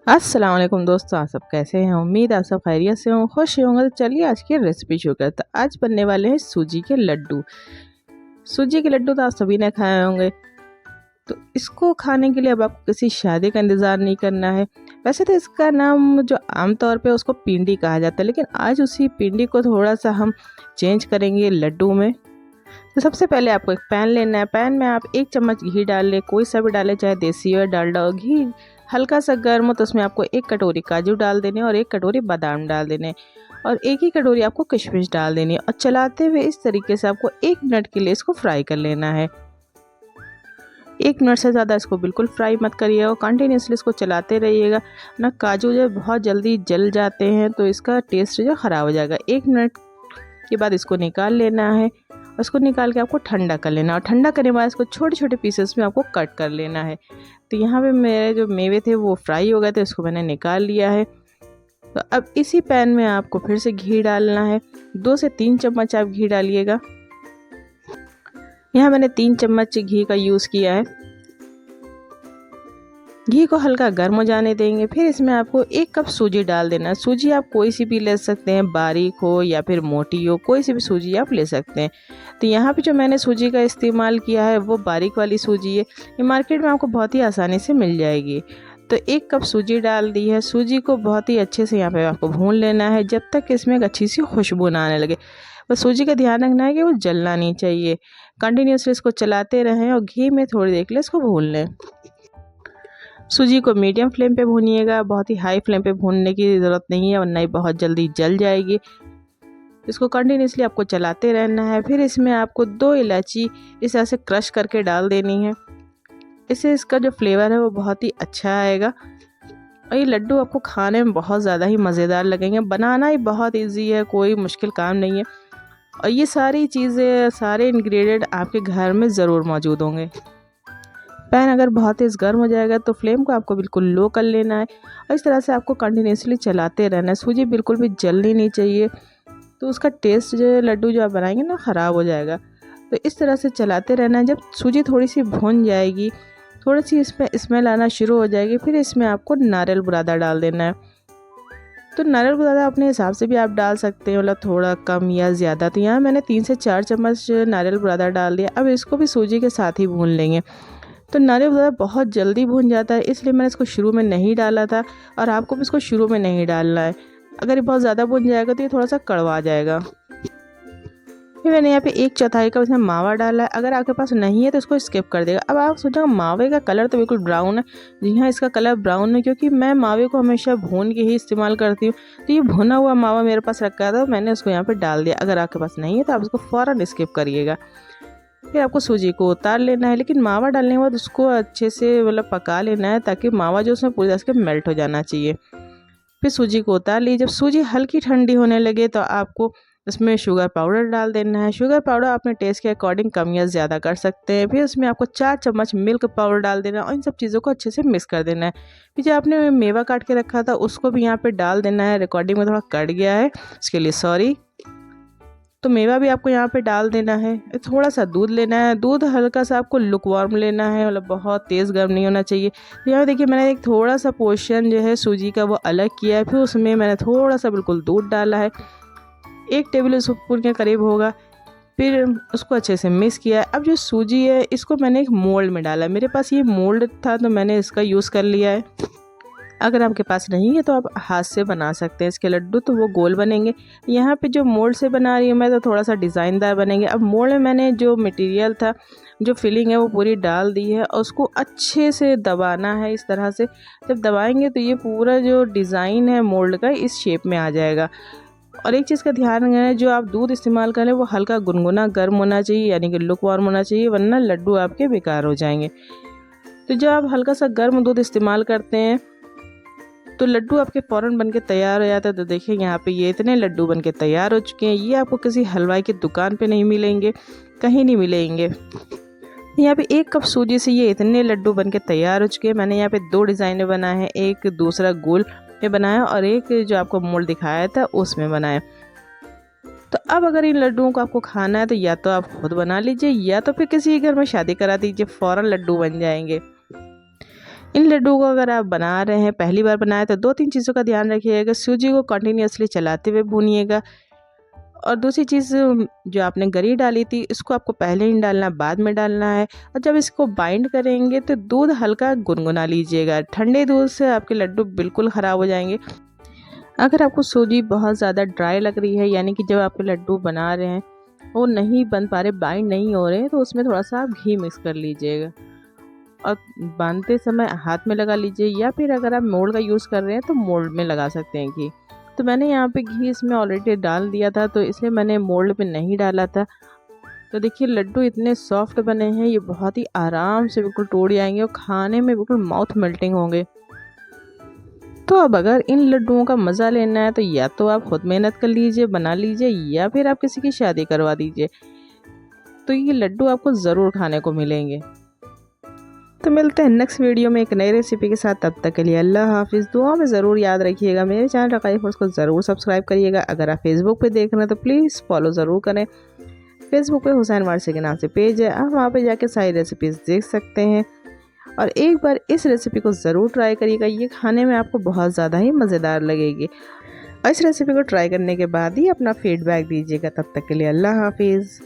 अस्सलाम वालेकुम दोस्तों, आप सब कैसे हैं। उम्मीद आप सब खैरियत से हों, खुश होंगे। तो चलिए आज की रेसिपी शुरू करते हैं। आज बनने वाले हैं सूजी के लड्डू। सूजी के लड्डू तो आप सभी ने खाए होंगे। तो इसको खाने के लिए अब आपको किसी शादी का इंतज़ार नहीं करना है। वैसे तो इसका नाम जो आमतौर पे उसको पिंडी कहा जाता है, लेकिन आज उसी पिंडी को थोड़ा सा हम चेंज करेंगे लड्डू में। तो सबसे पहले आपको एक पैन लेना है। पैन में आप 1 चम्मच घी डाल लें, कोई सा भी डालें, चाहे देसी हो डालडा हो। घी हल्का सा गर्म हो तो उसमें आपको 1 कटोरी काजू डाल देने और 1 कटोरी बादाम डाल देने और 1 ही कटोरी आपको किशमिश डाल देनी और चलाते हुए इस तरीके से आपको 1 मिनट के लिए इसको फ्राई कर लेना है। 1 मिनट से ज़्यादा इसको बिल्कुल फ्राई मत करिएगा और कंटिन्यूसली इसको चलाते रहिएगा ना। काजू जो बहुत जल्दी जल जाते हैं तो इसका टेस्ट जो ख़राब हो जाएगा। 1 मिनट के बाद इसको निकाल लेना है। उसको निकाल के आपको ठंडा कर लेना और ठंडा करने के बाद इसको छोटे छोटे पीसेस में आपको कट कर लेना है। तो यहाँ पे मेरे जो मेवे थे वो फ्राई हो गए थे, इसको मैंने निकाल लिया है। तो अब इसी पैन में आपको फिर से घी डालना है। 2 से 3 चम्मच आप घी डालिएगा। यहाँ मैंने 3 चम्मच घी का यूज़ किया है। घी को हल्का गर्म हो जाने देंगे। फिर इसमें आपको 1 कप सूजी डाल देना है। सूजी आप कोई सी भी ले सकते हैं, बारीक हो या फिर मोटी हो, कोई सी भी सूजी आप ले सकते हैं। तो यहाँ पे जो मैंने सूजी का इस्तेमाल किया है वो बारीक वाली सूजी है। ये मार्केट में आपको बहुत ही आसानी से मिल जाएगी। तो 1 कप सूजी डाल दी है। सूजी को बहुत ही अच्छे से यहाँ पे आपको भून लेना है जब तक इसमें एक अच्छी सी खुशबू ना आने लगे। बस सूजी का ध्यान रखना है कि वो जलना नहीं चाहिए। कंटिन्यूसली इसको चलाते रहें और घी में थोड़ी देर के लिए इसको भून लें। सूजी को मीडियम फ्लेम पे भूनिएगा, बहुत ही हाई फ्लेम पे भूनने की ज़रूरत नहीं है वरना ये बहुत जल्दी जल जाएगी। इसको कंटिन्यूसली आपको चलाते रहना है। फिर इसमें आपको 2 इलायची इस तरह से क्रश करके डाल देनी है। इससे इसका जो फ्लेवर है वो बहुत ही अच्छा आएगा और ये लड्डू आपको खाने में बहुत ज़्यादा ही मज़ेदार लगेंगे। बनाना ही बहुत ईजी है, कोई मुश्किल काम नहीं है और ये सारी चीज़ें, सारे इंग्रेडिएंट आपके घर में ज़रूर मौजूद होंगे। पैन अगर बहुत तेज़ गर्म हो जाएगा तो फ्लेम को आपको बिल्कुल लो कर लेना है और इस तरह से आपको कंटिन्यूसली चलाते रहना है। सूजी बिल्कुल भी जलनी नहीं चाहिए, तो उसका टेस्ट जो लड्डू जो आप बनाएंगे ना ख़राब हो जाएगा। तो इस तरह से चलाते रहना है। जब सूजी थोड़ी सी भुन जाएगी, थोड़ी सी इसमें स्मेल आना शुरू हो जाएगी, फिर इसमें आपको नारियल बुरादा डाल देना है। तो नारियल बुरादा अपने हिसाब से भी आप डाल सकते हैं, मतलब थोड़ा कम या ज़्यादा। तो यहाँ मैंने 3 से 4 चम्मच नारियल बुरादा डाल दिया। अब इसको भी सूजी के साथ ही भून लेंगे। तो नारियल बुरादा बहुत जल्दी भून जाता है, इसलिए मैंने इसको शुरू में नहीं डाला था और आपको भी इसको शुरू में नहीं डालना है। अगर ये बहुत ज़्यादा भून जाएगा तो ये थोड़ा सा कड़वा जाएगा। फिर मैंने यहाँ पे 1/4 कप इसमें मावा डाला है। अगर आपके पास नहीं है तो इसको स्किप कर देगा। अब आप सोचेंगे मावे का कलर तो बिल्कुल ब्राउन है। जी हाँ, इसका कलर ब्राउन है क्योंकि मैं मावे को हमेशा भून के ही इस्तेमाल करती हूँ। तो ये भुना हुआ मावा मेरे पास रखा था, मैंने उसको यहाँ पे डाल दिया। अगर आपके पास नहीं है तो आप इसको फ़ौरन स्किप करिएगा। फिर आपको सूजी को उतार लेना है, लेकिन मावा डालने के बाद उसको अच्छे से मतलब पका लेना है ताकि मावा जो उसमें पूरी तरह से मेल्ट हो जाना चाहिए। फिर सूजी को उतार लीजिए। जब सूजी हल्की ठंडी होने लगे तो आपको इसमें शुगर पाउडर डाल देना है। शुगर पाउडर अपने टेस्ट के अकॉर्डिंग कम या ज़्यादा कर सकते हैं। फिर उसमें आपको 4 चम्मच मिल्क पाउडर डाल देना है और इन सब चीज़ों को अच्छे से मिक्स कर देना है। फिर जो आपने मेवा काट के रखा था उसको भी यहाँ पे डाल देना है। रिकॉर्डिंग में थोड़ा कट गया है, इसके लिए सॉरी। तो मेवा भी आपको यहाँ पे डाल देना है। थोड़ा सा दूध लेना है। दूध हल्का सा आपको लुकवार्म लेना है, मतलब बहुत तेज़ गर्म नहीं होना चाहिए। तो यहाँ देखिए मैंने एक थोड़ा सा पोर्शन जो है सूजी का वो अलग किया है। फिर उसमें मैंने थोड़ा सा बिल्कुल दूध डाला है, 1 टेबल स्पून के करीब होगा। फिर उसको अच्छे से मिक्स किया है। अब जो सूजी है इसको मैंने एक मोल्ड में डाला है। मेरे पास ये मोल्ड था तो मैंने इसका यूज़ कर लिया है। अगर आपके पास नहीं है तो आप हाथ से बना सकते हैं इसके लड्डू, तो वो गोल बनेंगे। यहाँ पे जो मोल्ड से बना रही हूँ मैं तो थोड़ा सा डिज़ाइनदार बनेंगे। अब मोल्ड में मैंने जो मटेरियल था, जो फिलिंग है वो पूरी डाल दी है और उसको अच्छे से दबाना है इस तरह से। जब दबाएंगे तो ये पूरा जो डिज़ाइन है मोल्ड का इस शेप में आ जाएगा। और एक चीज़ का ध्यान रखना है, जो आप दूध इस्तेमाल करें वो हल्का गुनगुना गर्म होना चाहिए, यानी कि लुकवार्म होना चाहिए, वरना लड्डू आपके बेकार हो जाएंगे। तो जब आप हल्का सा गर्म दूध इस्तेमाल करते हैं तो लड्डू आपके फ़ौरन बनके तैयार हो जाता है। तो देखिए यहाँ पे ये इतने लड्डू बनके तैयार हो चुके हैं। ये आपको किसी हलवाई की दुकान पे नहीं मिलेंगे, कहीं नहीं मिलेंगे। यहाँ पे 1 कप सूजी से ये इतने लड्डू बनके तैयार हो चुके हैं। मैंने यहाँ पे 2 डिज़ाइन में बनाए हैं, एक दूसरा गोल में बनाया और एक जो आपको मोल्ड दिखाया था उसमें बनाया। तो अब अगर इन लड्डुओं को आपको खाना है तो या तो आप खुद बना लीजिए या तो फिर किसी के घर में शादी करा दीजिए, फ़ौरन लड्डू बन जाएंगे। इन लड्डुओं को अगर आप बना रहे हैं, पहली बार बनाए, तो 2-3 चीज़ों का ध्यान रखिएगा। सूजी को कंटिन्यूअसली चलाते हुए भूनिएगा, और दूसरी चीज़, जो आपने गरी डाली थी इसको आपको पहले नहीं डालना, बाद में डालना है। और जब इसको बाइंड करेंगे तो दूध हल्का गुनगुना लीजिएगा, ठंडे दूध से आपके लड्डू बिल्कुल ख़राब हो जाएंगे। अगर आपको सूजी बहुत ज़्यादा ड्राई लग रही है, यानी कि जब आपके लड्डू बना रहे हैं वो नहीं बन पा रहे, बाइंड नहीं हो रहे, तो उसमें थोड़ा सा आप घी मिक्स कर लीजिएगा और बांधते समय हाथ में लगा लीजिए, या फिर अगर आप मोल्ड का यूज़ कर रहे हैं तो मोल्ड में लगा सकते हैं घी। तो मैंने यहाँ पे घी इसमें ऑलरेडी डाल दिया था, तो इसलिए मैंने मोल्ड पे नहीं डाला था। तो देखिए लड्डू इतने सॉफ्ट बने हैं, ये बहुत ही आराम से बिल्कुल टूट जाएंगे और खाने में बिल्कुल माउथ मेल्टिंग होंगे। तो अब अगर इन लड्डुओं का मज़ा लेना है तो या तो आप खुद मेहनत कर लीजिए, बना लीजिए, या फिर आप किसी की शादी करवा दीजिए, तो ये लड्डू आपको ज़रूर खाने को मिलेंगे। तो मिलते हैं नेक्स्ट वीडियो में एक नई रेसिपी के साथ। तब तक के लिए अल्लाह हाफिज़। दुआ में ज़रूर याद रखिएगा, मेरे चैनल रकाई फूड्स को ज़रूर सब्सक्राइब करिएगा। अगर आप फेसबुक पे देख रहे हैं तो प्लीज़ फॉलो ज़रूर करें। फेसबुक पे हुसैन वारसी के नाम से पेज है, आप वहाँ पे जाके सारी रेसिपीज़ देख सकते हैं। और एक बार इस रेसिपी को ज़रूर ट्राई करिएगा, ये खाने में आपको बहुत ज़्यादा ही मज़ेदार लगेगी। और इस रेसिपी को ट्राई करने के बाद ही अपना फीडबैक दीजिएगा। तब तक के लिए अल्लाह हाफिज़।